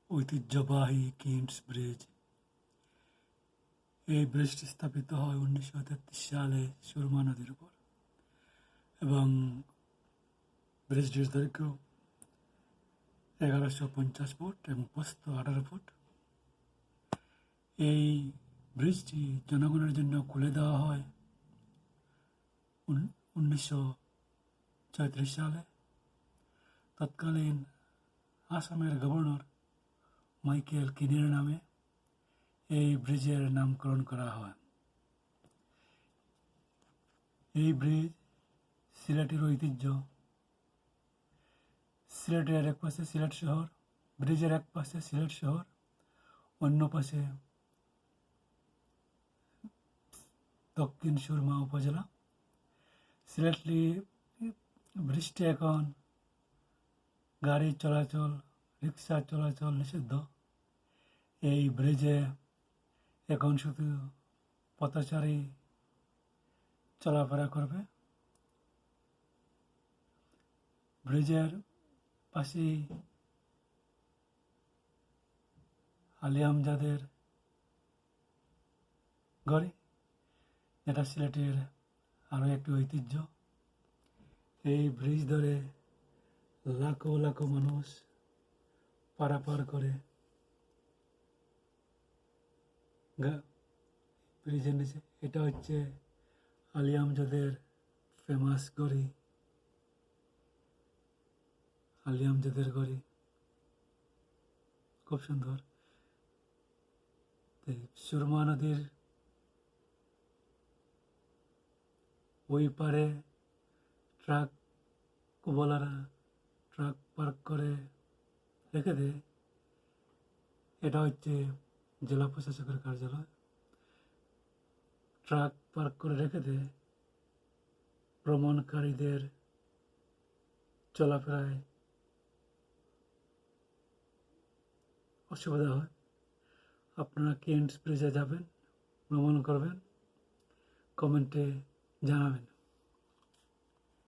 ঐতিহ্যবাহী kinds bridge. এই ব্রিজটি স্থাপিত হয় 1933 সালে সুরমা নদীর উপর এবং ব্রিজটির দৈর্ঘ্য 1150 ফুট এবং প্রস্থ 18 ফুট। এই ব্রিজটি জনগণের জন্য খুলে দেওয়া হয় 1934 সালে। তৎকালীন আসামের গভর্নর মাইকেল কিনের নামে এই ব্রিজের নামকরণ করা হয়। এই ব্রিজ সিলেটের ঐতিহ্য। সিলেটের এক পাশে সিলেট শহর, ব্রিজের এক পাশে সিলেট শহর, অন্য পাশে দক্ষিণ সুরমা উপজেলা। সিলেটলি ব্রিজটি এখন গাড়ি চলাচল, রিক্সা চলাচল নিষিদ্ধ। এই ব্রিজে এখন শুধু পথচারী চলাফেরা করবে। ব্রিজের পাশেই আলী আমজাদের গড়ি, যেটা সিলেটের আরও একটি ঐতিহ্য। এই ব্রিজ ধরে লাখো লাখো মানুষ পারাপার করে ব্রিজের নিচে। এটা হচ্ছে আলী আমজাদের ফেমাস গড়ি, আলী আমজাদের গড়ি, খুব সুন্দর। সুরমা নদীর ওই পারে ট্রাক বলারা ট্রাক পার্ক করে রেখে দেয়। এটা হচ্ছে জেলা প্রশাসকের কার্যালয়। ট্রাক পার্ক করে রেখে দেয়, ভ্রমণকারীদের চলাফেরায় অসুবিধা হয়। আপনারা কিন্ডস ব্রিজে যাবেন, ভ্রমণ করবেন, কমেন্টে জানাবেন।